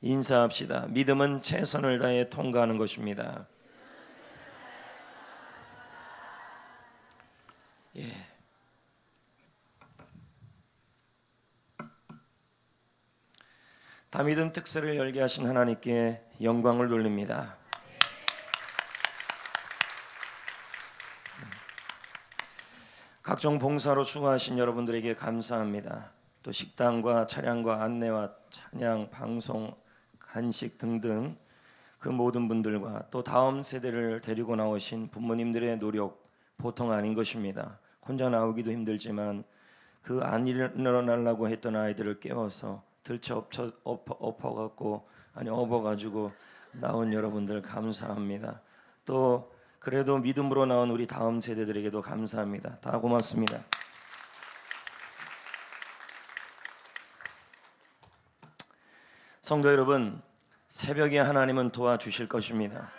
인사합시다. 믿음은 최선을 다해 통과하는 것입니다. 예. 다믿음 특세를 열게 하신 하나님께 영광을 돌립니다. 각종 봉사로 수고하신 여러분들에게 감사합니다. 또 식당과 차량과 안내와 찬양, 방송, 간식 등등 그 모든 분들과 또 다음 세대를 데리고 나오신 부모님들의 노력 보통 아닌 것입니다. 혼자 나오기도 힘들지만 그 안 일어나려고 했던 아이들을 깨워서 들쳐 업어가지고 나온 여러분들 감사합니다. 또 그래도 믿음으로 나온 우리 다음 세대들에게도 감사합니다. 다 고맙습니다. 성도 여러분, 새벽에 하나님은 도와주실 것입니다.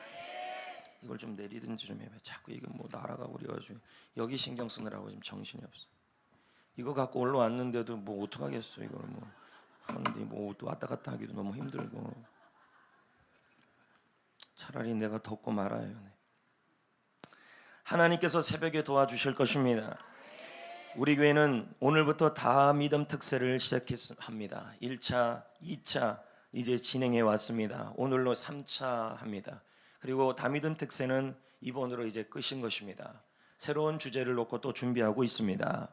이걸 좀 내리든지 좀 해봐. 자꾸 이거 뭐 날아가고 그래가지고 여기 신경 쓰느라고 지금 정신이 없어. 이거 갖고 올라왔는데도 뭐 어떡하겠어. 이걸 뭐 하는데 뭐 왔다 갔다 하기도 너무 힘들고 차라리 내가 덮고 말아요. 하나님께서 새벽에 도와주실 것입니다. 우리 교회는 오늘부터 다믿음 특세를 시작합니다. 1차, 2차 이제 진행해 왔습니다. 오늘로 3차 합니다. 그리고 다믿음 특세는 이번으로 이제 끝인 것입니다. 새로운 주제를 놓고 또 준비하고 있습니다.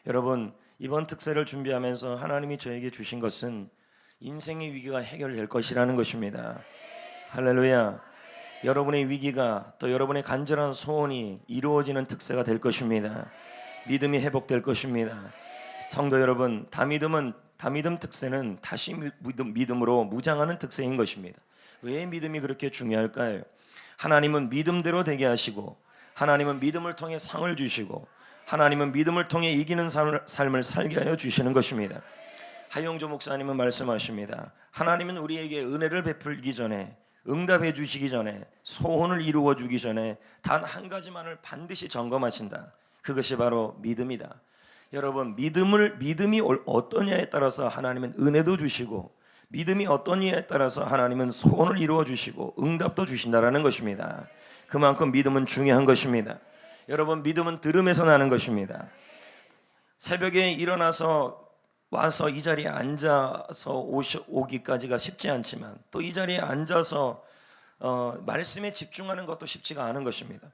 여러분, 이번 특세를 준비하면서 하나님이 저에게 주신 것은 인생의 위기가 해결될 것이라는 것입니다. 할렐루야. 여러분의 위기가 또 여러분의 간절한 소원이 이루어지는 특세가 될 것입니다. 믿음이 회복될 것입니다. 성도 여러분, 다믿음 특세는 다시 믿음으로 무장하는 특세인 것입니다. 왜 믿음이 그렇게 중요할까요? 하나님은 믿음대로 되게 하시고, 하나님은 믿음을 통해 상을 주시고, 하나님은 믿음을 통해 이기는 삶을 살게 하여 주시는 것입니다. 하영조 목사님은 말씀하십니다. 하나님은 우리에게 은혜를 베풀기 전에, 응답해 주시기 전에, 소원을 이루어 주기 전에 단 한 가지만을 반드시 점검하신다. 그것이 바로 믿음이다. 여러분, 믿음이 어떠냐에 따라서 하나님은 은혜도 주시고, 믿음이 어떠냐에 따라서 하나님은 소원을 이루어 주시고 응답도 주신다라는 것입니다. 그만큼 믿음은 중요한 것입니다. 여러분, 믿음은 들음에서 나는 것입니다. 새벽에 일어나서 와서 이 자리에 앉아서 오기까지가 쉽지 않지만 또 이 자리에 앉아서 말씀에 집중하는 것도 쉽지가 않은 것입니다.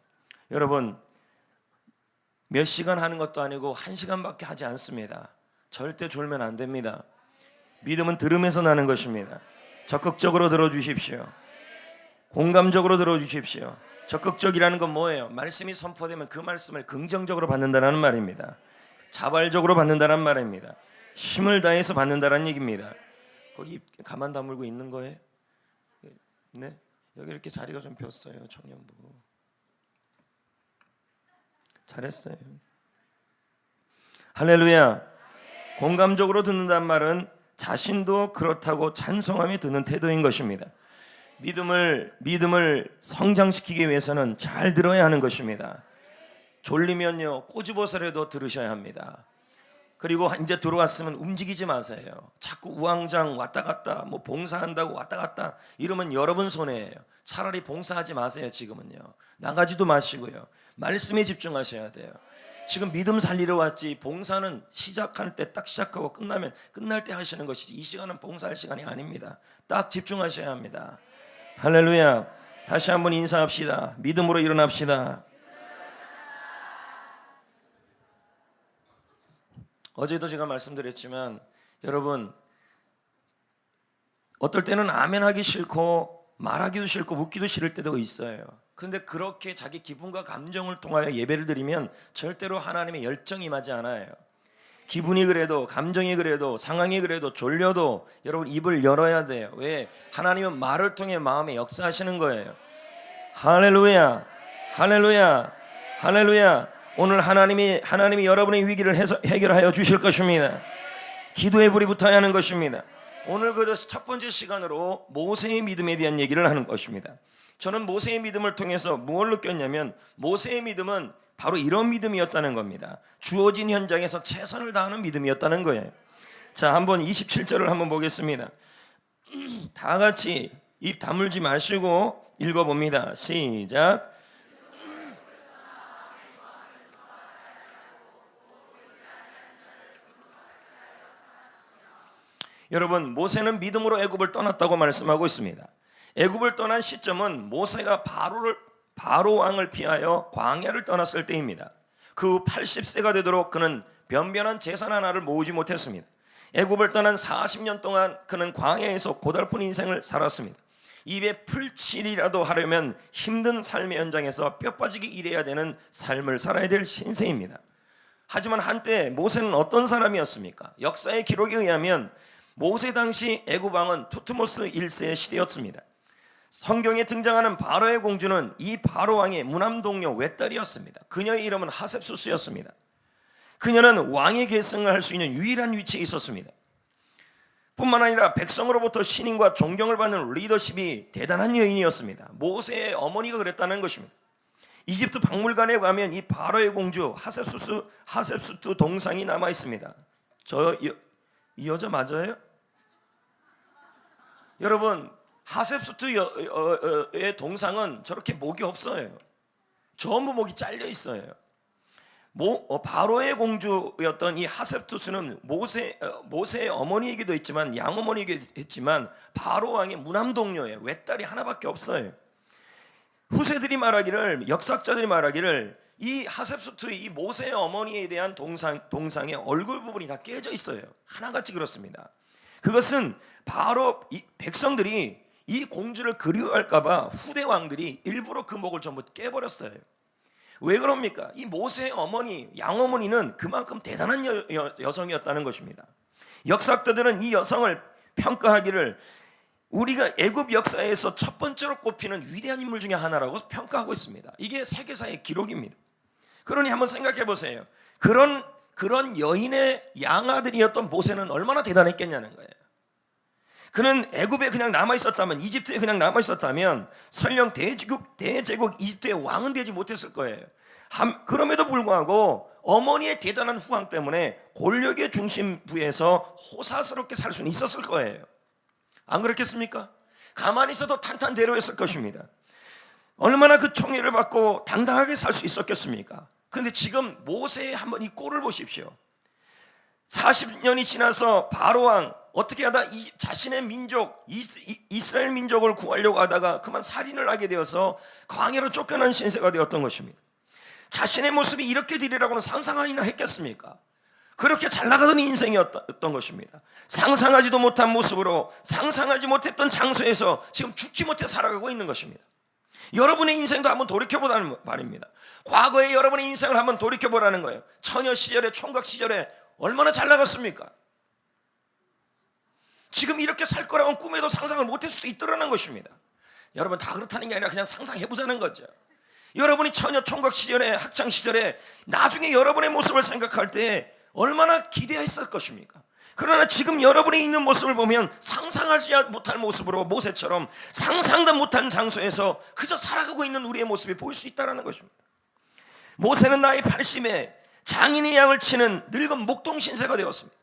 여러분, 몇 시간 하는 것도 아니고 1시간밖에 하지 않습니다. 절대 졸면 안 됩니다. 믿음은 들음에서 나는 것입니다. 적극적으로 들어주십시오. 공감적으로 들어주십시오. 적극적이라는 건 뭐예요? 말씀이 선포되면 그 말씀을 긍정적으로 받는다는 말입니다. 자발적으로 받는다는 말입니다. 힘을 다해서 받는다는 얘기입니다. 거기 가만 다물고 있는 거예요? 네? 여기 이렇게 자리가 좀 비었어요. 청년부 잘했어요. 할렐루야. 공감적으로 듣는다는 말은 자신도 그렇다고 찬송하며 듣는 태도인 것입니다. 믿음을 성장시키기 위해서는 잘 들어야 하는 것입니다. 졸리면요 꼬집어서라도 들으셔야 합니다. 그리고 이제 들어왔으면 움직이지 마세요. 자꾸 우왕좌왕 왔다 갔다 뭐 봉사한다고 왔다 갔다 이러면 여러분 손해예요. 차라리 봉사하지 마세요. 지금은요 나가지도 마시고요 말씀에 집중하셔야 돼요. 지금 믿음 살리러 왔지 봉사는 시작할 때 딱 시작하고 끝나면 끝날 때 하시는 것이지 이 시간은 봉사할 시간이 아닙니다. 딱 집중하셔야 합니다. 할렐루야. 다시 한번 인사합시다. 믿음으로 일어납시다. 어제도 제가 말씀드렸지만 여러분, 어떨 때는 아멘 하기 싫고 말하기도 싫고 묻기도 싫을 때도 있어요. 그런데 그렇게 자기 기분과 감정을 통하여 예배를 드리면 절대로 하나님의 열정이 임하지 않아요. 기분이 그래도 감정이 그래도 상황이 그래도 졸려도 여러분 입을 열어야 돼요. 왜? 하나님은 말을 통해 마음에 역사하시는 거예요. 할렐루야. 할렐루야. 할렐루야. 오늘 하나님이 여러분의 위기를 해결하여 주실 것입니다. 기도의 불이 붙어야 하는 것입니다. 오늘 그 첫 번째 시간으로 모세의 믿음에 대한 얘기를 하는 것입니다. 저는 모세의 믿음을 통해서 무엇을 느꼈냐면 모세의 믿음은 바로 이런 믿음이었다는 겁니다. 주어진 현장에서 최선을 다하는 믿음이었다는 거예요. 자, 한번 27절을 한번 보겠습니다. 다 같이 입 다물지 마시고 읽어봅니다. 시작. 여러분, 모세는 믿음으로 애굽을 떠났다고 말씀하고 있습니다. 애굽을 떠난 시점은 모세가 바로 왕을 피하여 광야를 떠났을 때입니다. 그 후 80세가 되도록 그는 변변한 재산 하나를 모으지 못했습니다. 애굽을 떠난 40년 동안 그는 광야에서 고달픈 인생을 살았습니다. 입에 풀칠이라도 하려면 힘든 삶의 현장에서 뼈 빠지게 일해야 되는 삶을 살아야 될 신세입니다. 하지만 한때 모세는 어떤 사람이었습니까? 역사의 기록에 의하면 모세 당시 애굽 왕은 투트모스 1세의 시대였습니다. 성경에 등장하는 바로의 공주는 이 바로 왕의 무남동료 외딸이었습니다. 그녀의 이름은 하셉수스였습니다. 그녀는 왕의 계승을 할 수 있는 유일한 위치에 있었습니다. 뿐만 아니라 백성으로부터 신임과 존경을 받는 리더십이 대단한 여인이었습니다. 모세의 어머니가 그랬다는 것입니다. 이집트 박물관에 가면 이 바로의 공주 하셉수스 동상이 남아 있습니다. 이 여자 맞아요? 여러분, 하셉수스의 동상은 저렇게 목이 없어요. 전부 목이 잘려 있어요. 바로의 공주였던 이 하셉수스는 모세의 어머니이기도 했지만 양어머니이기도 했지만 바로 왕의 무남동료예요. 외딸이 하나밖에 없어요. 후세들이 말하기를, 역사학자들이 말하기를 이 하셉수스의 이 모세의 어머니에 대한 동상의 얼굴 부분이 다 깨져 있어요. 하나같이 그렇습니다. 그것은 바로 이 백성들이 이 공주를 그리워할까봐 후대 왕들이 일부러 그 목을 전부 깨버렸어요. 왜 그럽니까? 이 모세의 어머니, 양어머니는 그만큼 대단한 여성이었다는 것입니다. 역사학자들은 이 여성을 평가하기를 우리가 애굽 역사에서 첫 번째로 꼽히는 위대한 인물 중에 하나라고 평가하고 있습니다. 이게 세계사의 기록입니다. 그러니 한번 생각해 보세요. 그런 여인의 양아들이었던 모세는 얼마나 대단했겠냐는 거예요. 그는 애굽에 그냥 남아 있었다면, 이집트에 그냥 남아 있었다면 설령 대제국 이집트의 왕은 되지 못했을 거예요. 그럼에도 불구하고 어머니의 대단한 후광 때문에 권력의 중심부에서 호사스럽게 살 수는 있었을 거예요. 안 그렇겠습니까? 가만히 있어도 탄탄대로였을 것입니다. 얼마나 그 총애를 받고 당당하게 살 수 있었겠습니까? 그런데 지금 모세의 한번 이 꼴을 보십시오. 40년이 지나서 바로 왕 어떻게 하다 자신의 민족 이스라엘 민족을 구하려고 하다가 그만 살인을 하게 되어서 광야로 쫓겨난 신세가 되었던 것입니다. 자신의 모습이 이렇게 되리라고는 상상하기나 했겠습니까? 그렇게 잘 나가던 인생이었던 것입니다. 상상하지도 못한 모습으로 상상하지 못했던 장소에서 지금 죽지 못해 살아가고 있는 것입니다. 여러분의 인생도 한번 돌이켜보라는 말입니다. 과거의 여러분의 인생을 한번 돌이켜보라는 거예요. 처녀 시절에, 총각 시절에 얼마나 잘 나갔습니까? 지금 이렇게 살 거라고는 꿈에도 상상을 못할 수도 있더라는 것입니다. 여러분, 다 그렇다는 게 아니라 그냥 상상해보자는 거죠. 여러분이 처녀 총각 시절에, 학창 시절에 나중에 여러분의 모습을 생각할 때 얼마나 기대했을 것입니까? 그러나 지금 여러분이 있는 모습을 보면 상상하지 못할 모습으로 모세처럼 상상도 못한 장소에서 그저 살아가고 있는 우리의 모습이 보일 수 있다는 것입니다. 모세는 나이 80에 장인의 양을 치는 늙은 목동 신세가 되었습니다.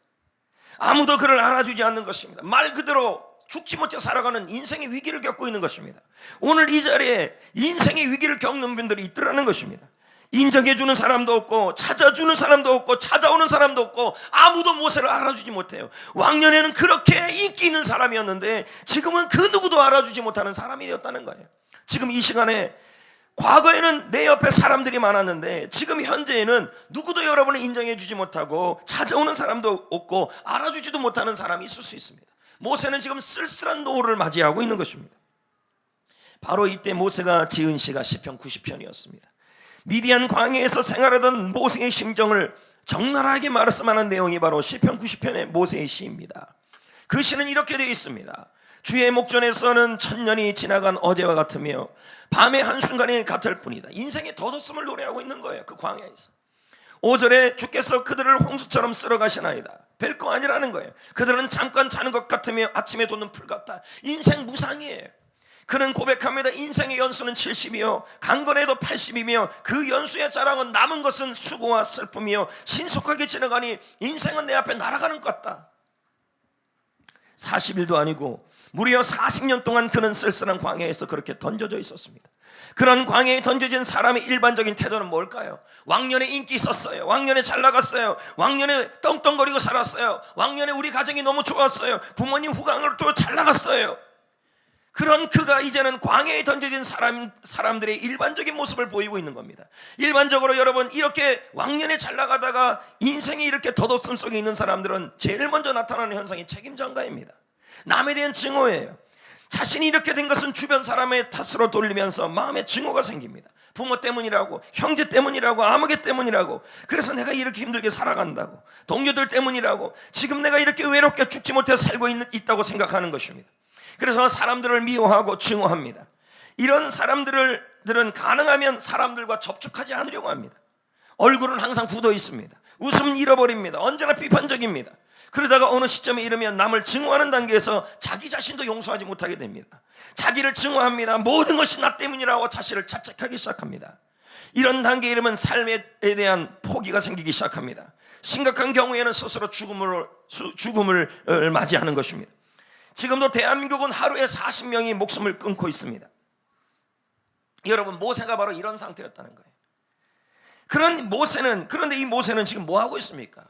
아무도 그를 알아주지 않는 것입니다. 말 그대로 죽지 못해 살아가는 인생의 위기를 겪고 있는 것입니다. 오늘 이 자리에 인생의 위기를 겪는 분들이 있더라는 것입니다. 인정해주는 사람도 없고 찾아주는 사람도 없고 찾아오는 사람도 없고 아무도 모세를 알아주지 못해요. 왕년에는 그렇게 인기 있는 사람이었는데 지금은 그 누구도 알아주지 못하는 사람이 되었다는 거예요. 지금 이 시간에 과거에는 내 옆에 사람들이 많았는데 지금 현재에는 누구도 여러분을 인정해주지 못하고 찾아오는 사람도 없고 알아주지도 못하는 사람이 있을 수 있습니다. 모세는 지금 쓸쓸한 노후를 맞이하고 있는 것입니다. 바로 이때 모세가 지은 시가 시편 90편이었습니다. 미디안 광야에서 생활하던 모세의 심정을 적나라하게 말씀하는 내용이 바로 시편 90편의 모세의 시입니다. 그 시는 이렇게 되어 있습니다. 주의 목전에서는 천년이 지나간 어제와 같으며 밤의 한순간이 같을 뿐이다. 인생의 덧없음을 노래하고 있는 거예요. 그 광야에서 5절에 주께서 그들을 홍수처럼 쓸어가시나이다. 별거 아니라는 거예요. 그들은 잠깐 자는 것 같으며 아침에 돋는 풀 같다. 인생 무상이에요. 그는 고백합니다. 인생의 연수는 70이요 강건해도 80이며 그 연수의 자랑은 남은 것은 수고와 슬픔이요 신속하게 지나가니 인생은 내 앞에 날아가는 것 같다. 40일도 아니고 무려 40년 동안 그는 쓸쓸한 광야에서 그렇게 던져져 있었습니다. 그런 광야에 던져진 사람의 일반적인 태도는 뭘까요? 왕년에 인기 있었어요. 왕년에 잘 나갔어요. 왕년에 떵떵거리고 살았어요. 왕년에 우리 가정이 너무 좋았어요. 부모님 후광으로 또 잘 나갔어요. 그런 그가 이제는 광야에 던져진 사람들의 일반적인 모습을 보이고 있는 겁니다. 일반적으로 여러분, 이렇게 왕년에 잘 나가다가 인생이 이렇게 덧없음 속에 있는 사람들은 제일 먼저 나타나는 현상이 책임전가입니다. 남에 대한 증오예요. 자신이 이렇게 된 것은 주변 사람의 탓으로 돌리면서 마음에 증오가 생깁니다. 부모 때문이라고, 형제 때문이라고, 아무개 때문이라고, 그래서 내가 이렇게 힘들게 살아간다고, 동료들 때문이라고, 지금 내가 이렇게 외롭게 죽지 못해 살고 있다고 생각하는 것입니다. 그래서 사람들을 미워하고 증오합니다. 이런 사람들은 가능하면 사람들과 접촉하지 않으려고 합니다. 얼굴은 항상 굳어 있습니다. 웃음은 잃어버립니다. 언제나 비판적입니다. 그러다가 어느 시점에 이르면 남을 증오하는 단계에서 자기 자신도 용서하지 못하게 됩니다. 자기를 증오합니다. 모든 것이 나 때문이라고 자신을 자책하기 시작합니다. 이런 단계에 이르면 삶에 대한 포기가 생기기 시작합니다. 심각한 경우에는 스스로 죽음을 맞이하는 것입니다. 지금도 대한민국은 하루에 40명이 목숨을 끊고 있습니다. 여러분, 모세가 바로 이런 상태였다는 거예요. 그런데 이 모세는 지금 뭐 하고 있습니까?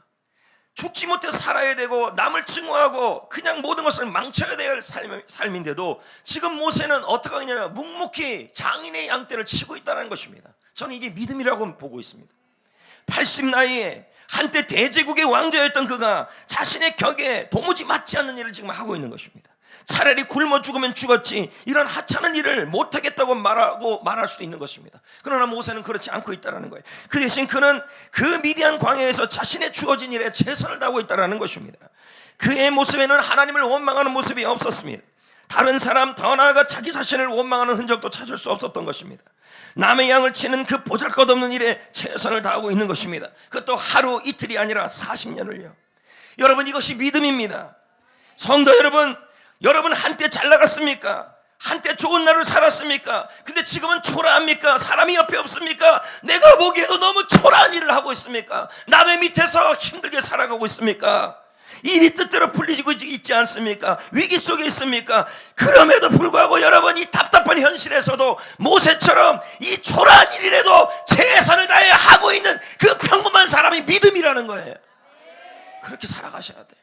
죽지 못해 살아야 되고 남을 증오하고 그냥 모든 것을 망쳐야 될 삶인데도 지금 모세는 어떻게 하냐면 묵묵히 장인의 양떼를 치고 있다는 것입니다. 저는 이게 믿음이라고 보고 있습니다. 80 나이에 한때 대제국의 왕자였던 그가 자신의 격에 도무지 맞지 않는 일을 지금 하고 있는 것입니다. 차라리 굶어 죽으면 죽었지 이런 하찮은 일을 못하겠다고 말할 수도 있는 것입니다. 그러나 모세는 그렇지 않고 있다는 거예요. 그 대신 그는 그 미디안 광야에서 자신의 주어진 일에 최선을 다하고 있다는 것입니다. 그의 모습에는 하나님을 원망하는 모습이 없었습니다. 다른 사람, 더 나아가 자기 자신을 원망하는 흔적도 찾을 수 없었던 것입니다. 남의 양을 치는 그 보잘것없는 일에 최선을 다하고 있는 것입니다. 그것도 하루 이틀이 아니라 40년을요. 여러분, 이것이 믿음입니다. 성도 여러분 한때 잘 나갔습니까? 한때 좋은 날을 살았습니까? 근데 지금은 초라합니까? 사람이 옆에 없습니까? 내가 보기에도 너무 초라한 일을 하고 있습니까? 남의 밑에서 힘들게 살아가고 있습니까? 일이 뜻대로 풀리고 있지 않습니까? 위기 속에 있습니까? 그럼에도 불구하고 여러분, 이 답답한 현실에서도 모세처럼 이 초라한 일이라도 최선을 다해 하고 있는 그 평범한 사람이 믿음이라는 거예요. 그렇게 살아가셔야 돼요.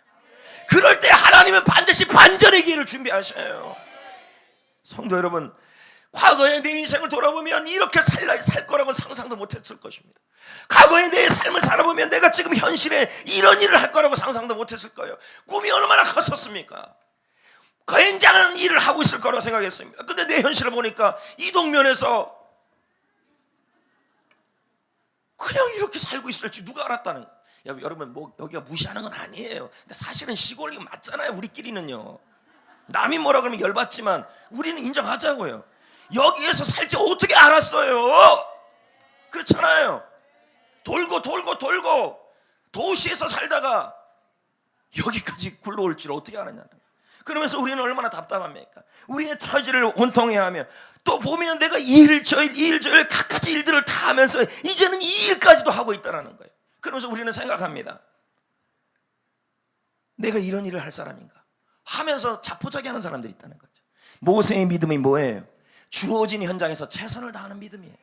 그럴 때 하나님은 반드시 반전의 기회를 준비하셔요. 성도 여러분, 과거의 내 인생을 돌아보면 이렇게 살 거라고는 상상도 못했을 것입니다. 과거의 내 삶을 살아보면 내가 지금 현실에 이런 일을 할 거라고 상상도 못했을 거예요. 꿈이 얼마나 컸었습니까? 굉장한 일을 하고 있을 거라고 생각했습니다. 근데 내 현실을 보니까 이동면에서 그냥 이렇게 살고 있을지 누가 알았다는 거예요. 여러분, 여기가 무시하는 건 아니에요. 근데 사실은 시골이 맞잖아요. 우리끼리는요. 남이 뭐라 그러면 열받지만 우리는 인정하자고요. 여기에서 살지 어떻게 알았어요? 그렇잖아요. 돌고 도시에서 살다가 여기까지 굴러올 줄 어떻게 알았냐는. 그러면서 우리는 얼마나 답답합니까? 우리의 처지를 원통해하며 또 보면 내가 이 일 저 일 갖가지 일들을 다 하면서 이제는 이 일까지도 하고 있다는 거예요. 그러면서 우리는 생각합니다. 내가 이런 일을 할 사람인가 하면서 자포자기하는 사람들이 있다는 거죠. 모세의 믿음이 뭐예요? 주어진 현장에서 최선을 다하는 믿음이에요.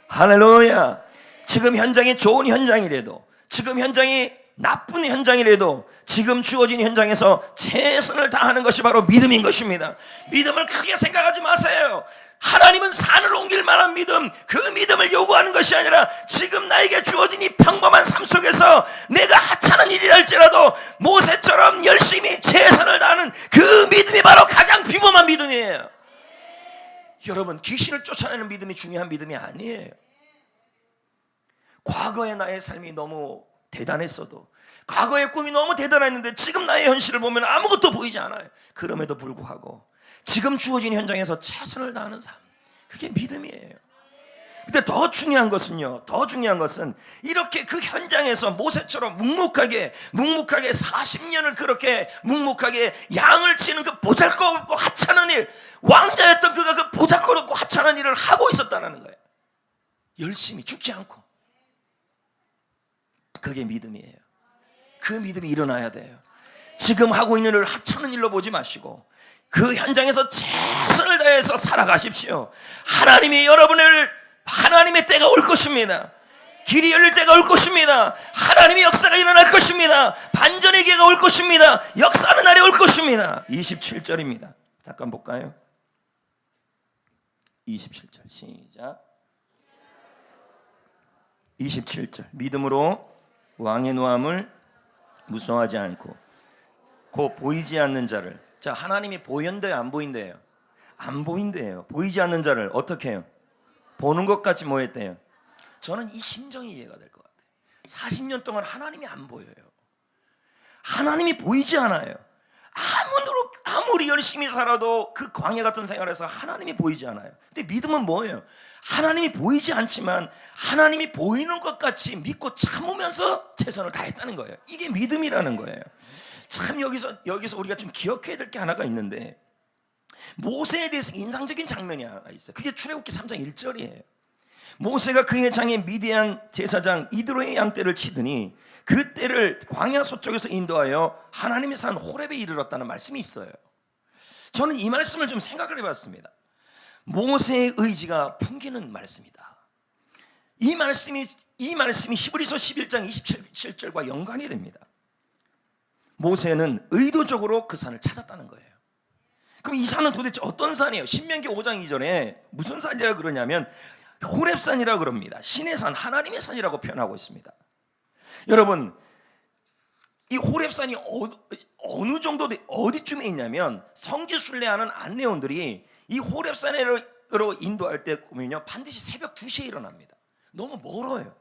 할렐루야. 지금 현장이 좋은 현장이라도, 지금 현장이 나쁜 현장이라도 지금 주어진 현장에서 최선을 다하는 것이 바로 믿음인 것입니다. 믿음을 크게 생각하지 마세요. 하나님은 산을 옮길 만한 믿음, 그 믿음을 요구하는 것이 아니라 지금 나에게 주어진 이 평범한 삶 속에서 내가 하찮은 일이라 할지라도 모세처럼 열심히 최선을 다하는 그 믿음이 바로 가장 비범한 믿음이에요. 여러분, 귀신을 쫓아내는 믿음이 중요한 믿음이 아니에요. 과거의 나의 삶이 너무 대단했어도, 과거의 꿈이 너무 대단했는데 지금 나의 현실을 보면 아무것도 보이지 않아요. 그럼에도 불구하고 지금 주어진 현장에서 최선을 다하는 삶, 그게 믿음이에요. 근데 더 중요한 것은 이렇게 그 현장에서 모세처럼 묵묵하게 40년을 그렇게 묵묵하게 양을 치는 그 보잘것없고 하찮은 일, 왕자였던 그가 그 보잘것없고 하찮은 일을 하고 있었다는 거예요. 열심히 죽지 않고. 그게 믿음이에요. 그 믿음이 일어나야 돼요. 지금 하고 있는 일을 하찮은 일로 보지 마시고 그 현장에서 최선을 다해서 살아가십시오. 하나님이 여러분을, 하나님의 때가 올 것입니다. 길이 열릴 때가 올 것입니다. 하나님의 역사가 일어날 것입니다. 반전의 기회가 올 것입니다. 역사하는 날이 올 것입니다. 27절입니다. 잠깐 볼까요? 27절 시작. 27절 믿음으로 왕의 노함을 무서워하지 않고 곧 보이지 않는 자를, 자, 하나님이 보인대요 안 보인대요? 안 보인대요. 보이지 않는 자를 어떻게 해요? 보는 것 같이 뭐 했대요? 저는 이 심정이 이해가 될 것 같아요. 40년 동안 하나님이 안 보여요. 하나님이 보이지 않아요. 아무리 열심히 살아도 그 광야 같은 생활에서 하나님이 보이지 않아요. 근데 믿음은 뭐예요? 하나님이 보이지 않지만 하나님이 보이는 것 같이 믿고 참으면서 최선을 다했다는 거예요. 이게 믿음이라는 거예요. 참 여기서 우리가 좀 기억해야 될 게 하나가 있는데, 모세에 대해서 인상적인 장면이 하나 있어요. 그게 출애굽기 3장 1절이에요. 모세가 그의 장에 미디안 제사장 이드로의 양떼를 치더니 그 떼를 광야 서쪽에서 인도하여 하나님의 산 호렙에 이르렀다는 말씀이 있어요. 저는 이 말씀을 좀 생각을 해봤습니다. 모세의 의지가 풍기는 말씀이다. 이 말씀이 히브리서 11장 27절과 연관이 됩니다. 모세는 의도적으로 그 산을 찾았다는 거예요. 그럼 이 산은 도대체 어떤 산이에요? 신명기 5장 2절에 무슨 산이라고 그러냐면 호렙산이라고 그럽니다. 신의 산, 하나님의 산이라고 표현하고 있습니다. 여러분, 이 호렙산이 어느 정도 어디쯤에 있냐면 성지순례하는 안내원들이 이 호렙산으로 인도할 때 보면요, 반드시 새벽 2시에 일어납니다. 너무 멀어요.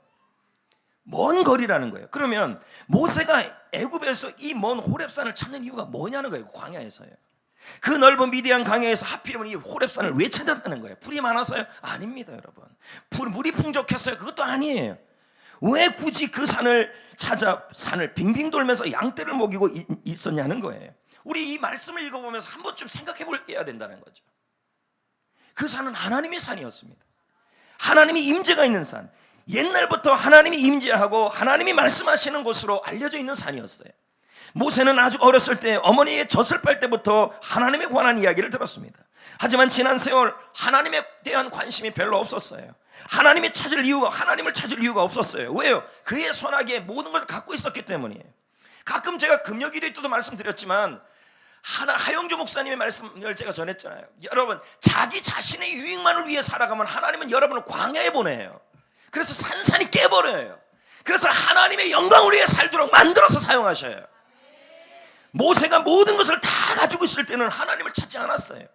먼 거리라는 거예요. 그러면 모세가 애굽에서 이 먼 호렙산을 찾는 이유가 뭐냐는 거예요. 광야에서요. 그 넓은 미디안 강야에서 하필이면 이 호렙산을 왜 찾았다는 거예요? 풀이 많아서요? 아닙니다, 여러분. 물이 풍족했어요? 그것도 아니에요. 왜 굳이 그 산을 찾아 산을 빙빙 돌면서 양떼를 먹이고 있었냐는 거예요. 우리 이 말씀을 읽어보면서 한 번쯤 생각해 봐야 된다는 거죠. 그 산은 하나님의 산이었습니다. 하나님의 임재가 있는 산, 옛날부터 하나님이 임재하고 하나님이 말씀하시는 곳으로 알려져 있는 산이었어요. 모세는 아주 어렸을 때 어머니의 젖을 빨 때부터 하나님에 관한 이야기를 들었습니다. 하지만 지난 세월 하나님에 대한 관심이 별로 없었어요. 하나님을 찾을 이유가 없었어요. 왜요? 그의 손아귀에 모든 걸 갖고 있었기 때문이에요. 가끔 제가 금요일에 때도 말씀드렸지만 하영조 목사님의 말씀을 제가 전했잖아요. 여러분, 자기 자신의 유익만을 위해 살아가면 하나님은 여러분을 광야에 보내요. 그래서 산산이 깨버려요. 그래서 하나님의 영광을 위해 살도록 만들어서 사용하셔요. 모세가 모든 것을 다 가지고 있을 때는 하나님을 찾지 않았어요.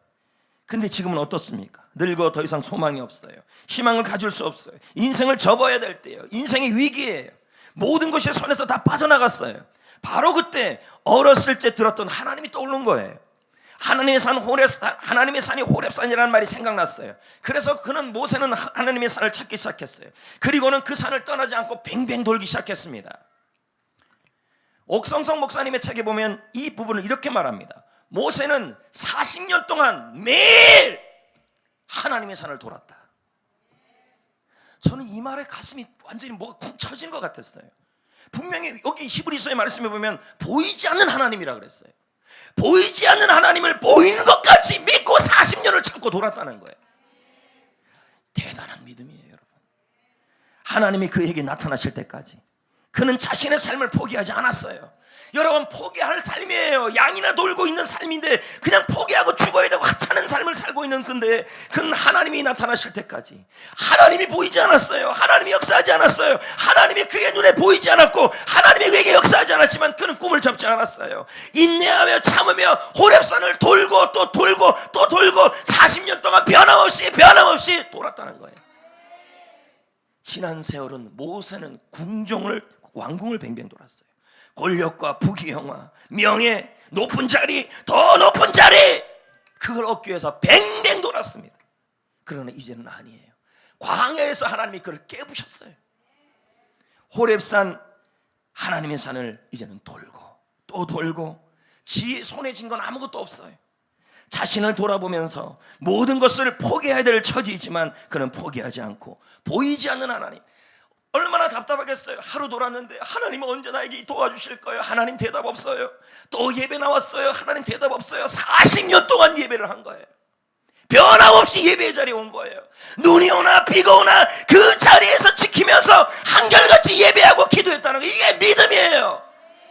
근데 지금은 어떻습니까? 늙어 더 이상 소망이 없어요. 희망을 가질 수 없어요. 인생을 접어야 될 때예요. 인생의 위기예요. 모든 것이 손에서 다 빠져나갔어요. 바로 그때 어렸을 때 들었던 하나님이 떠오른 거예요. 하나님의 산이 호렙산이라는 말이 생각났어요. 그래서 모세는 하나님의 산을 찾기 시작했어요. 그리고는 그 산을 떠나지 않고 뱅뱅 돌기 시작했습니다. 옥성성 목사님의 책에 보면 이 부분을 이렇게 말합니다. 모세는 40년 동안 매일 하나님의 산을 돌았다. 저는 이 말에 가슴이 완전히 뭐가 쿵 쳐진 것 같았어요. 분명히 여기 히브리서의 말씀에 보면 보이지 않는 하나님이라 그랬어요. 보이지 않는 하나님을 보이는 것 같이 믿고 40년을 참고 돌았다는 거예요. 대단한 믿음이에요, 여러분. 하나님이 그에게 나타나실 때까지 그는 자신의 삶을 포기하지 않았어요. 여러분, 포기할 삶이에요. 양이나 돌고 있는 삶인데 그냥 포기하고 죽어야 되고 하찮은 삶을 살고 있는 건데, 그는 하나님이 나타나실 때까지 하나님이 보이지 않았어요. 하나님이 역사하지 않았어요. 하나님이 그의 눈에 보이지 않았고 하나님이 그에게 역사하지 않았지만 그는 꿈을 접지 않았어요. 인내하며 참으며 호렙산을 돌고 또 돌고 또 돌고 40년 동안 변함없이 돌았다는 거예요. 지난 세월은 모세는 왕궁을 뱅뱅 돌았어요. 권력과 부귀영화, 명예, 높은 자리, 더 높은 자리, 그걸 얻기 위해서 뱅뱅 돌았습니다. 그러나 이제는 아니에요. 광야에서 하나님이 그를 깨부셨어요. 호렙산, 하나님의 산을 이제는 돌고 또 돌고, 손에 쥔 건 아무것도 없어요. 자신을 돌아보면서 모든 것을 포기해야 될 처지이지만 그는 포기하지 않고 보이지 않는 하나님, 얼마나 답답하겠어요. 하루 돌았는데 하나님은 언제 나에게 도와주실 거예요? 하나님 대답 없어요. 또 예배 나왔어요. 하나님 대답 없어요. 40년 동안 예배를 한 거예요. 변함없이 예배의 자리에 온 거예요. 눈이 오나 비가 오나 그 자리에서 지키면서 한결같이 예배하고 기도했다는 거, 이게 믿음이에요.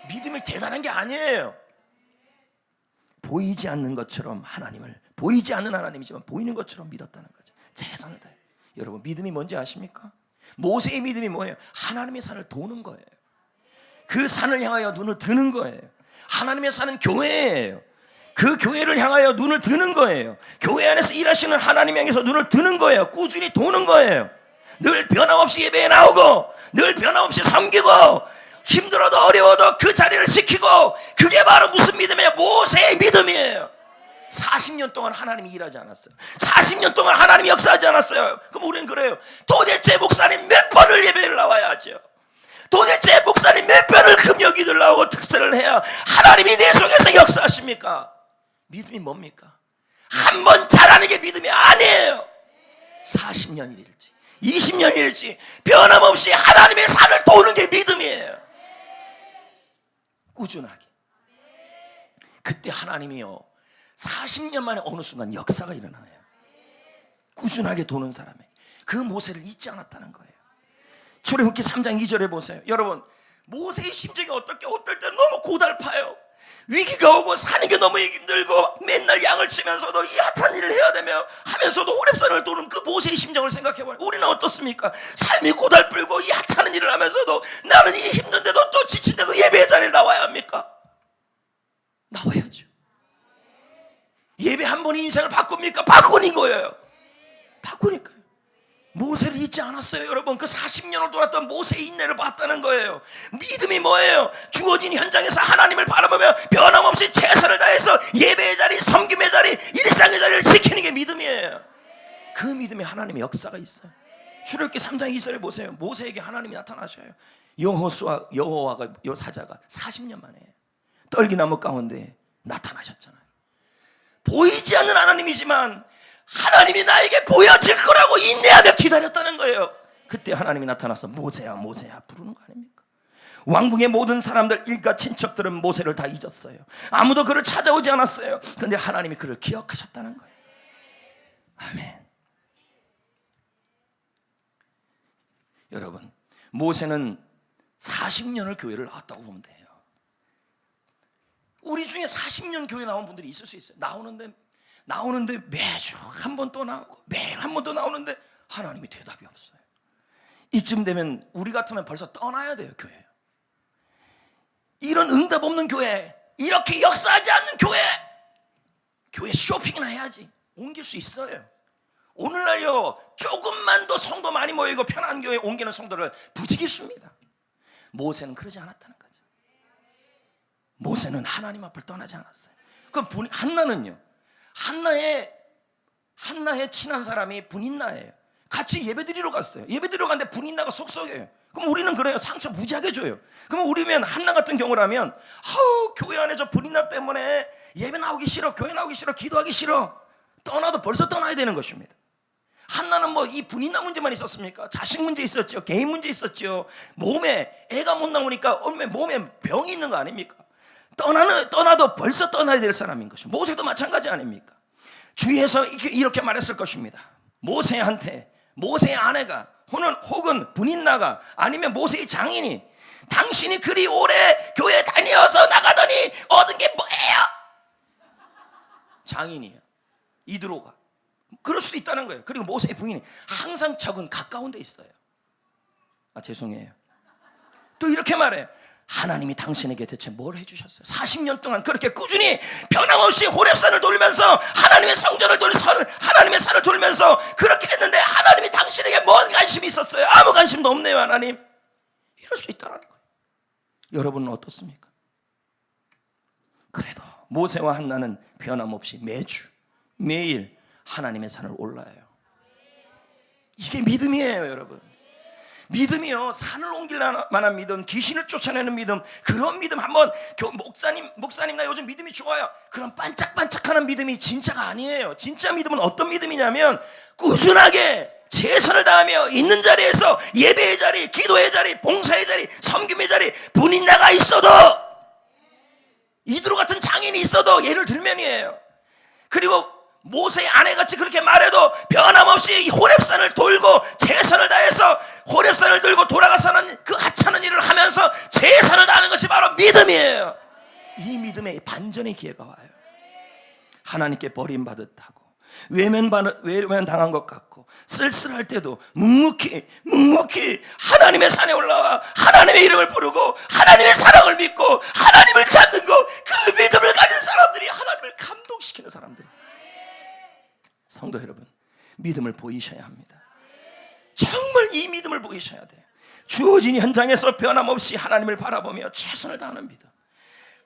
믿음이 대단한 게 아니에요. 보이지 않는 것처럼 하나님을, 보이지 않는 하나님이지만 보이는 것처럼 믿었다는 거죠. 최선을 다해. 여러분, 믿음이 뭔지 아십니까? 모세의 믿음이 뭐예요? 하나님의 산을 도는 거예요. 그 산을 향하여 눈을 드는 거예요. 하나님의 산은 교회예요. 그 교회를 향하여 눈을 드는 거예요. 교회 안에서 일하시는 하나님 향해서 눈을 드는 거예요. 꾸준히 도는 거예요. 늘 변함없이 예배에 나오고, 늘 변함없이 섬기고, 힘들어도 어려워도 그 자리를 지키고, 그게 바로 무슨 믿음이에요? 모세의 믿음이에요. 40년 동안 하나님이 일하지 않았어요. 40년 동안 하나님이 역사하지 않았어요. 그럼 우리는 그래요. 도대체 목사님 몇 번을 예배를 나와야 하죠? 도대체 목사님 몇 번을 금요기도를 나오고 특세를 해야 하나님이 내 속에서 역사하십니까? 믿음이 뭡니까? 한 번 잘하는 게 믿음이 아니에요. 40년일지 20년일지 변함없이 하나님의 산을 도는 게 믿음이에요. 꾸준하게. 그때 하나님이요 40년 만에 어느 순간 역사가 일어나요. 꾸준하게 도는 사람에게. 그 모세를 잊지 않았다는 거예요. 출애굽기 3장 2절에 보세요. 여러분, 모세의 심정이 어떨 때는 너무 고달파요. 위기가 오고 사는 게 너무 힘들고 맨날 양을 치면서도 이 하찮은 일을 해야 되며 하면서도 호렙산을 도는 그 모세의 심정을 생각해봐요. 우리는 어떻습니까? 삶이 고달프고 이 하찮은 일을 하면서도 나는 이 힘든데도 또 지친데도 예배의 자리에 나와야 합니까? 나와야죠. 예배 한 번이 인생을 바꿉니까? 바꾸는 거예요. 바꾸니까요. 모세를 잊지 않았어요. 여러분, 그 40년을 돌았던 모세의 인내를 봤다는 거예요. 믿음이 뭐예요? 주어진 현장에서 하나님을 바라보며 변함없이 최선을 다해서 예배의 자리, 섬김의 자리, 일상의 자리를 지키는 게 믿음이에요. 그 믿음에 하나님의 역사가 있어요. 출애굽기 3장 2절에 보세요. 모세에게 하나님이 나타나셔요. 여호와가 요 사자가 40년 만에 떨기나무 가운데 나타나셨잖아요. 보이지 않는 하나님이지만 하나님이 나에게 보여질 거라고 인내하며 기다렸다는 거예요. 그때 하나님이 나타나서 모세야 모세야 부르는 거 아닙니까? 왕궁의 모든 사람들, 일가 친척들은 모세를 다 잊었어요. 아무도 그를 찾아오지 않았어요. 그런데 하나님이 그를 기억하셨다는 거예요. 아멘. 여러분, 모세는 40년을 교회를 나왔다고 보면 돼요. 우리 중에 40년 교회 나온 분들이 있을 수 있어요. 나오는데 매주 한 번 또 나오고 매일 한 번 또 나오는데 하나님이 대답이 없어요. 이쯤 되면 우리 같으면 벌써 떠나야 돼요. 교회. 이런 응답 없는 교회, 이렇게 역사하지 않는 교회 쇼핑이나 해야지. 옮길 수 있어요. 오늘날요 조금만 더 성도 많이 모이고 편한 교회에 옮기는 성도를 부지기수입니다. 모세는 그러지 않았다는 거죠. 모세는 하나님 앞을 떠나지 않았어요. 그럼 한나는요, 한나의 친한 사람이 분인나예요. 같이 예배드리러 갔어요. 예배드리러 갔는데 분인나가 속썩여요. 그럼 우리는 그래요. 상처 무지하게 줘요. 그러면 우리면 한나 같은 경우라면 교회 안에 저 분인나 때문에 예배 나오기 싫어, 교회 나오기 싫어, 기도하기 싫어, 떠나도 벌써 떠나야 되는 것입니다. 한나는 뭐 이 분인나 문제만 있었습니까? 자식 문제 있었죠. 개인 문제 있었죠. 몸에 애가 못 나오니까 몸에 병이 있는 거 아닙니까? 떠나도 벌써 떠나야 될 사람인 것입니다. 모세도 마찬가지 아닙니까? 주위에서 이렇게 말했을 것입니다. 모세한테 모세의 아내가 혹은 분인나가 아니면 모세의 장인이 당신이 그리 오래 교회 다녀서 나가더니 얻은 게 뭐예요? 장인이에요. 이드로가. 그럴 수도 있다는 거예요. 그리고 모세의 부인이 항상 적은 가까운 데 있어요. 죄송해요. 또 이렇게 말해요. 하나님이 당신에게 대체 뭘 해주셨어요? 40년 동안 그렇게 꾸준히 변함없이 호렙산을 돌면서 하나님의 성전을 하나님의 산을 돌면서 그렇게 했는데 하나님이 당신에게 뭔 관심이 있었어요? 아무 관심도 없네요. 하나님. 이럴 수 있다는 거예요. 여러분은 어떻습니까? 그래도 모세와 한나는 변함없이 매일 하나님의 산을 올라요. 이게 믿음이에요. 여러분, 믿음이요, 산을 옮길 만한 믿음, 귀신을 쫓아내는 믿음, 그런 믿음 한번 목사님 나 요즘 믿음이 좋아요, 그런 반짝반짝하는 믿음이 진짜가 아니에요. 진짜 믿음은 어떤 믿음이냐면 꾸준하게 최선을 다하며 있는 자리에서 예배의 자리, 기도의 자리, 봉사의 자리, 섬김의 자리, 분인자가 있어도, 이드로 같은 장인이 있어도 예를 들면이에요. 그리고 모세의 아내같이 그렇게 말해도 변함없이 호렙산을 돌고 최선을 다해서 호렙산을 들고 돌아가서는 그 하찮은 일을 하면서 최선을 다하는 것이 바로 믿음이에요. 이 믿음에 반전의 기회가 와요. 하나님께 버림받았다고, 외면당한 것 같고 쓸쓸할 때도 묵묵히 하나님의 산에 올라와 하나님의 이름을 부르고 하나님의 사랑을 믿고 하나님을 찾는 것, 그 믿음을 가진 사람들이 하나님을 감동시키는 사람들. 성도 여러분, 믿음을 보이셔야 합니다. 정말 이 믿음을 보이셔야 돼요. 주어진 현장에서 변함없이 하나님을 바라보며 최선을 다하는 믿음,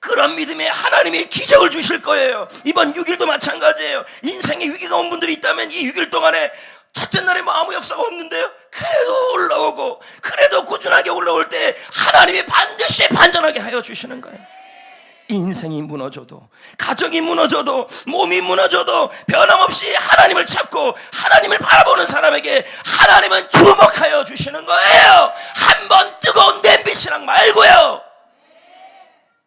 그런 믿음에 하나님이 기적을 주실 거예요. 이번 6일도 마찬가지예요. 인생에 위기가 온 분들이 있다면 이 6일 동안에 첫째 날에 뭐 아무 역사가 없는데요, 그래도 올라오고 그래도 꾸준하게 올라올 때 하나님이 반드시 반전하게 하여 주시는 거예요. 인생이 무너져도, 가정이 무너져도, 몸이 무너져도 변함없이 하나님을 찾고 하나님을 바라보는 사람에게 하나님은 주목하여 주시는 거예요. 한번 뜨거운 냄비 신앙 말고요.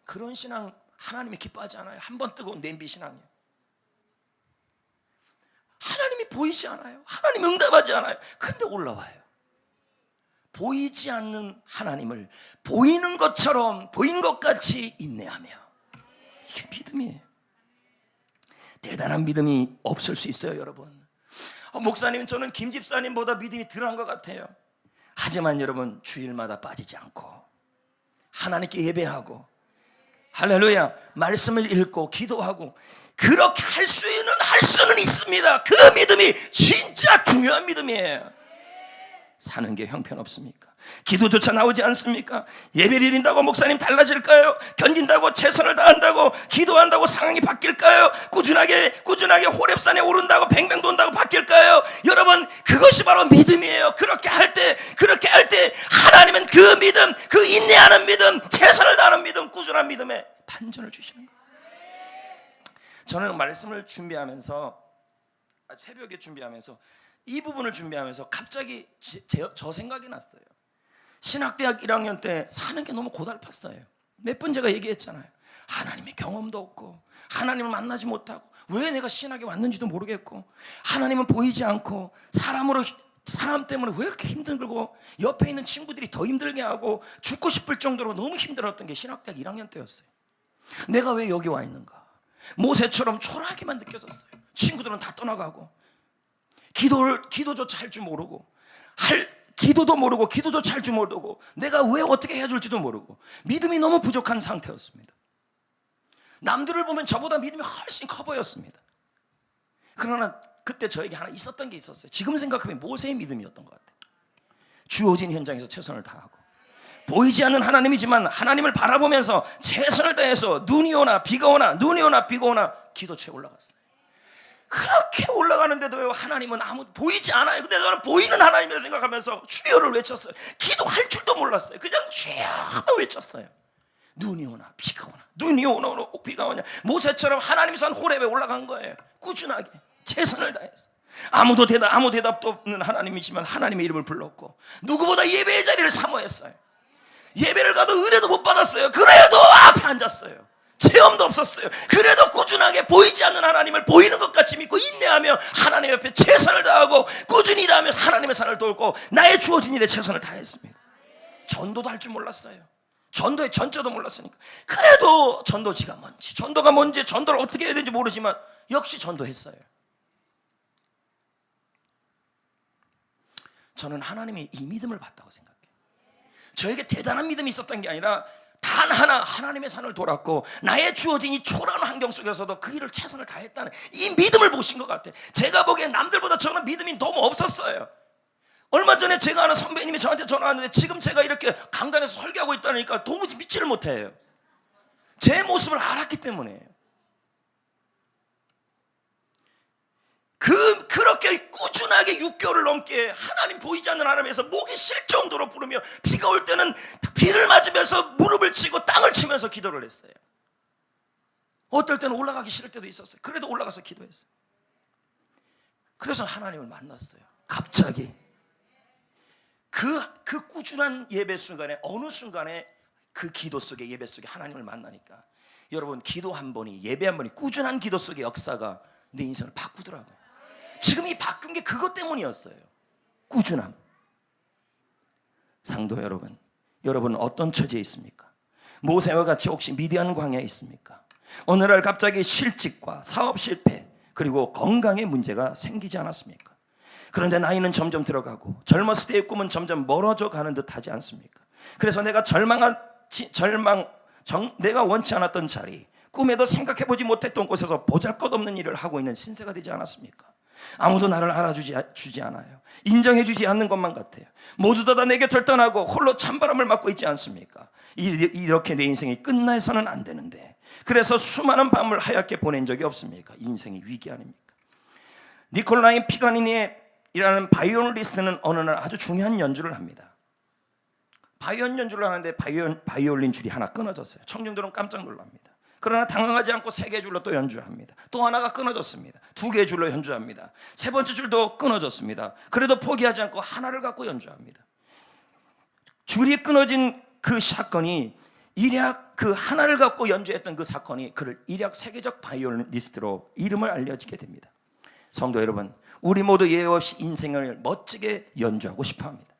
그런 신앙 하나님이 기뻐하지 않아요. 한번 뜨거운 냄비 신앙이요. 하나님이 보이지 않아요. 하나님이 응답하지 않아요. 근데 올라와요. 보이지 않는 하나님을 보이는 것처럼, 보인 것 같이 인내하며, 이게 믿음이에요. 대단한 믿음이 없을 수 있어요, 여러분. 목사님, 저는 김 집사님보다 믿음이 덜한 것 같아요. 하지만 여러분, 주일마다 빠지지 않고 하나님께 예배하고, 할렐루야, 말씀을 읽고 기도하고, 그렇게 할 수는 있습니다. 그 믿음이 진짜 중요한 믿음이에요. 사는 게 형편없습니까? 기도조차 나오지 않습니까? 예배를 드린다고 목사님 달라질까요? 견딘다고 최선을 다한다고 기도한다고 상황이 바뀔까요? 꾸준하게 호렙산에 오른다고 뱅뱅 돈다고 바뀔까요? 여러분, 그것이 바로 믿음이에요. 그렇게 할 때 하나님은 그 믿음, 그 인내하는 믿음, 최선을 다하는 믿음, 꾸준한 믿음에 반전을 주시는 거예요. 저는 말씀을 준비하면서, 새벽에 준비하면서, 이 부분을 준비하면서 갑자기 저 생각이 났어요. 신학대학 1학년 때 사는 게 너무 고달팠어요. 몇 번 제가 얘기했잖아요. 하나님의 경험도 없고 하나님을 만나지 못하고 왜 내가 신학에 왔는지도 모르겠고 하나님은 보이지 않고 사람 때문에 왜 이렇게 힘들고 옆에 있는 친구들이 더 힘들게 하고 죽고 싶을 정도로 너무 힘들었던 게 신학대학 1학년 때였어요. 내가 왜 여기 와 있는가? 모세처럼 초라하게만 느껴졌어요. 친구들은 다 떠나가고 기도조차 할 줄 모르고 기도도 모르고 기도조차 할 줄 모르고 내가 왜 어떻게 해야 될지도 모르고 믿음이 너무 부족한 상태였습니다. 남들을 보면 저보다 믿음이 훨씬 커 보였습니다. 그러나 그때 저에게 하나 있었던 게 있었어요. 지금 생각하면 모세의 믿음이었던 것 같아요. 주어진 현장에서 최선을 다하고 보이지 않는 하나님이지만 하나님을 바라보면서 최선을 다해서 눈이 오나 비가 오나 기도체에 올라갔어요. 그렇게 올라가는데도 하나님은 보이지 않아요. 근데 저는 보이는 하나님이라고 생각하면서 주여를 외쳤어요. 기도할 줄도 몰랐어요. 그냥 주여 외쳤어요. 눈이 오나 비가 오나 눈이 오나 비가 오냐. 모세처럼 하나님이 산 호렙에 올라간 거예요. 꾸준하게 최선을 다해서. 아무 대답도 없는 하나님이지만 하나님의 이름을 불렀고 누구보다 예배의 자리를 사모했어요. 예배를 가도 은혜도 못 받았어요. 그래도 앞에 앉았어요. 체험도 없었어요. 그래도 꾸준하게 보이지 않는 하나님을 보이는 것 같이 믿고 인내하며 하나님 옆에 최선을 다하고 꾸준히 다하며 하나님의 산을 돌고 나의 주어진 일에 최선을 다했습니다. 전도도 할 줄 몰랐어요. 전도의 전자도 몰랐으니까. 그래도 전도지가 뭔지, 전도가 뭔지, 전도를 어떻게 해야 되는지 모르지만 역시 전도했어요. 저는 하나님의 이 믿음을 봤다고 생각해요. 저에게 대단한 믿음이 있었던 게 아니라 단 하나 하나님의 산을 돌았고 나의 주어진 이 초라한 환경 속에서도 그 일을 최선을 다했다는 이 믿음을 보신 것 같아요. 제가 보기엔 남들보다 저는 믿음이 너무 없었어요. 얼마 전에 제가 아는 선배님이 저한테 전화 왔는데 지금 제가 이렇게 강단에서 설교하고 있다니까 도무지 믿지를 못해요. 제 모습을 알았기 때문에요. 그렇게 꾸준하게 6개월을 넘게 하나님 보이지 않는 하나님에서 목이 쉴 정도로 부르며 비가 올 때는 비를 맞으면서 무릎을 치고 땅을 치면서 기도를 했어요. 어떨 때는 올라가기 싫을 때도 있었어요. 그래도 올라가서 기도했어요. 그래서 하나님을 만났어요. 갑자기 그 꾸준한 예배 순간에, 어느 순간에 그 기도 속에, 예배 속에 하나님을 만나니까, 여러분, 기도 한 번이, 예배 한 번이, 꾸준한 기도 속의 역사가 내 인생을 바꾸더라고요. 지금 이 바꾼 게 그것 때문이었어요. 꾸준함. 상도 여러분, 여러분은 어떤 처지에 있습니까? 모세와 같이 혹시 미디안 광야에 있습니까? 어느 날 갑자기 실직과 사업 실패, 그리고 건강에 문제가 생기지 않았습니까? 그런데 나이는 점점 들어가고 젊었을 때의 꿈은 점점 멀어져 가는 듯 하지 않습니까? 그래서 내가 내가 원치 않았던 자리, 꿈에도 생각해보지 못했던 곳에서 보잘것없는 일을 하고 있는 신세가 되지 않았습니까? 아무도 나를 알아주지 않아요. 인정해주지 않는 것만 같아요. 모두 다 내 곁을 떠나고 홀로 찬바람을 맞고 있지 않습니까? 이렇게 내 인생이 끝나서는 안 되는데, 그래서 수많은 밤을 하얗게 보낸 적이 없습니까? 인생의 위기 아닙니까? 니콜라이 피가니니라는 바이올리스트는 어느 날 아주 중요한 연주를 합니다. 바이올린 연주를 하는데 바이올린 줄이 하나 끊어졌어요. 청중들은 깜짝 놀랍니다. 그러나 당황하지 않고 3개 줄로 또 연주합니다. 또 하나가 끊어졌습니다. 2개 줄로 연주합니다. 3번째 줄도 끊어졌습니다. 그래도 포기하지 않고 하나를 갖고 연주합니다. 줄이 끊어진 그 사건이, 일약 그 하나를 갖고 연주했던 그 사건이 그를 일약 세계적 바이올리니스트로 이름을 알려지게 됩니다. 성도 여러분, 우리 모두 예외 없이 인생을 멋지게 연주하고 싶어합니다.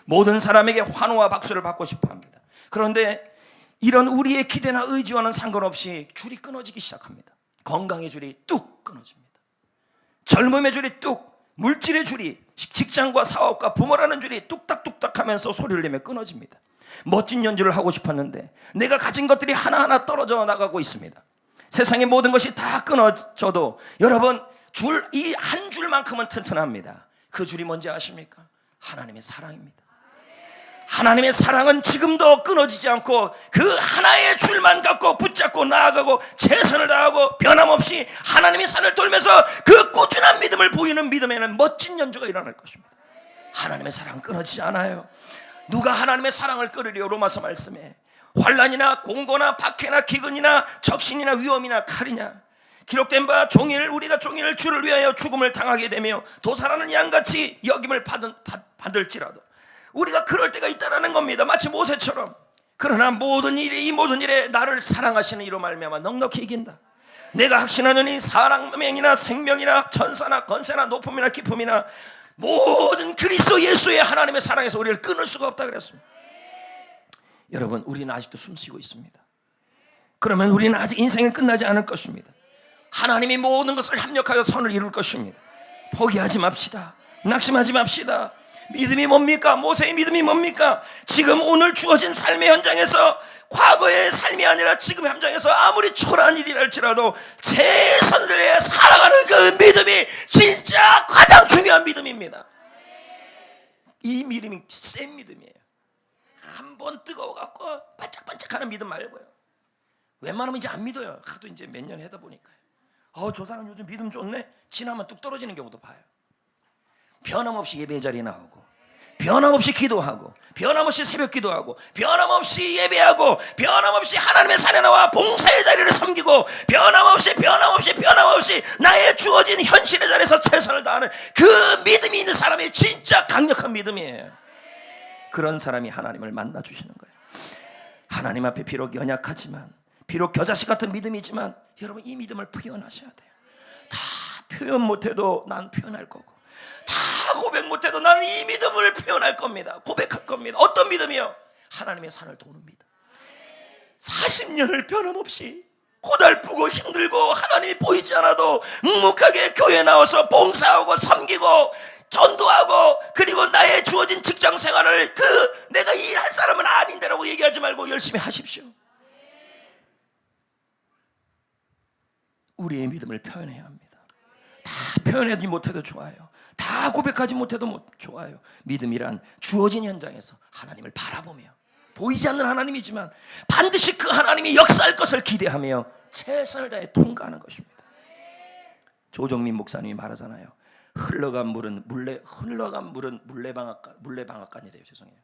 모든 사람에게 환호와 박수를 받고 싶어합니다. 그런데 이런 우리의 기대나 의지와는 상관없이 줄이 끊어지기 시작합니다. 건강의 줄이 뚝 끊어집니다. 젊음의 줄이 뚝, 물질의 줄이, 직장과 사업과 부모라는 줄이 뚝딱뚝딱 하면서 소리를 내며 끊어집니다. 멋진 연주를 하고 싶었는데 내가 가진 것들이 하나하나 떨어져 나가고 있습니다. 세상의 모든 것이 다 끊어져도 여러분, 이 한 줄만큼은 튼튼합니다. 그 줄이 뭔지 아십니까? 하나님의 사랑입니다. 하나님의 사랑은 지금도 끊어지지 않고 그 하나의 줄만 갖고 붙잡고 나아가고 최선을 다하고 변함없이 하나님의 산을 돌면서 그 꾸준한 믿음을 보이는 믿음에는 멋진 연주가 일어날 것입니다. 하나님의 사랑은 끊어지지 않아요. 누가 하나님의 사랑을 끊으리요? 로마서 말씀에 환난이나 공고나 박해나 기근이나 적신이나 위험이나 칼이냐, 기록된 바 우리가 종일 주를 위하여 죽음을 당하게 되며 도살하는 양같이 여김을 받을지라도 우리가 그럴 때가 있다라는 겁니다. 마치 모세처럼. 그러나 이 모든 일에 나를 사랑하시는 이로 말미암아 넉넉히 이긴다. 내가 확신하노니 사랑명이나 생명이나 전사나 건세나 높음이나 깊음이나 모든 그리스도 예수의 하나님의 사랑에서 우리를 끊을 수가 없다 그랬습니다. 여러분, 우리는 아직도 숨쉬고 있습니다. 그러면 우리는 아직 인생은 끝나지 않을 것입니다. 하나님이 모든 것을 합력하여 선을 이룰 것입니다. 포기하지 맙시다. 낙심하지 맙시다. 믿음이 뭡니까? 모세의 믿음이 뭡니까? 지금 오늘 주어진 삶의 현장에서, 과거의 삶이 아니라 지금의 현장에서 아무리 초라한 일이라 할지라도 최선을 다해 살아가는 그 믿음이 진짜 가장 중요한 믿음입니다. 이 믿음이 센 믿음이에요. 한번 뜨거워갖고 반짝반짝하는 믿음 말고요. 웬만하면 이제 안 믿어요. 하도 이제 몇 년 하다 보니까요. 저 사람 요즘 믿음 좋네? 지나면 뚝 떨어지는 경우도 봐요. 변함없이 예배 자리에 나오고, 변함없이 기도하고, 변함없이 새벽 기도하고, 변함없이 예배하고, 변함없이 하나님의 산에 나와 봉사의 자리를 섬기고, 변함없이 나의 주어진 현실의 자리에서 최선을 다하는 그 믿음이 있는 사람이 진짜 강력한 믿음이에요. 그런 사람이 하나님을 만나 주시는 거예요. 하나님 앞에 비록 연약하지만, 비록 겨자씨 같은 믿음이지만, 여러분, 이 믿음을 표현하셔야 돼요. 다 표현 못해도 난 표현할 거고, 다 고백 못해도 나는 이 믿음을 표현할 겁니다. 고백할 겁니다. 어떤 믿음이요? 하나님의 산을 도는 믿음. 40년을 변함없이 고달프고 힘들고 하나님이 보이지 않아도 묵묵하게 교회에 나와서 봉사하고 섬기고 전도하고, 그리고 나의 주어진 직장 생활을 내가 일할 사람은 아닌데라고 얘기하지 말고 열심히 하십시오. 우리의 믿음을 표현해야 합니다. 다 표현하지 못해도 좋아요. 다 고백하지 못해도 좋아요. 믿음이란 주어진 현장에서 하나님을 바라보며, 보이지 않는 하나님이지만 반드시 그 하나님이 역사할 것을 기대하며 최선을 다해 통과하는 것입니다. 조정민 목사님이 말하잖아요. 흘러간 물은 물레방앗간이래요. 죄송해요.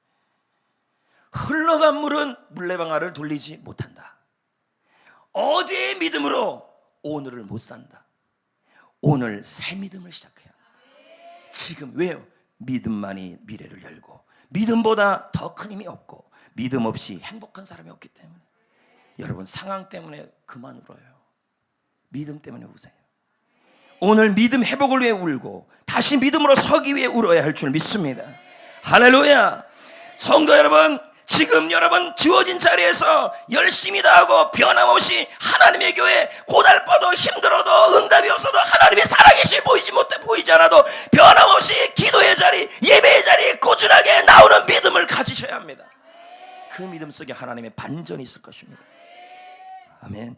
흘러간 물은 물레방아를 돌리지 못한다. 어제의 믿음으로 오늘을 못 산다. 오늘 새 믿음을 시작해야 한다. 지금. 왜요? 믿음만이 미래를 열고, 믿음보다 더 큰 힘이 없고, 믿음 없이 행복한 사람이 없기 때문에 여러분, 상황 때문에 그만 울어요. 믿음 때문에 우세요. 오늘 믿음 회복을 위해 울고 다시 믿음으로 서기 위해 울어야 할 줄 믿습니다. 할렐루야. 성도 여러분, 지금 여러분 주어진 자리에서 열심히 다하고 변함없이 하나님의 교회, 고달퍼도 힘들어도 응답이 없어도 하나님의 살아계실 보이지 않아도 변함없이 기도의 자리, 예배의 자리 꾸준하게 나오는 믿음을 가지셔야 합니다. 그 믿음 속에 하나님의 반전이 있을 것입니다. 아멘.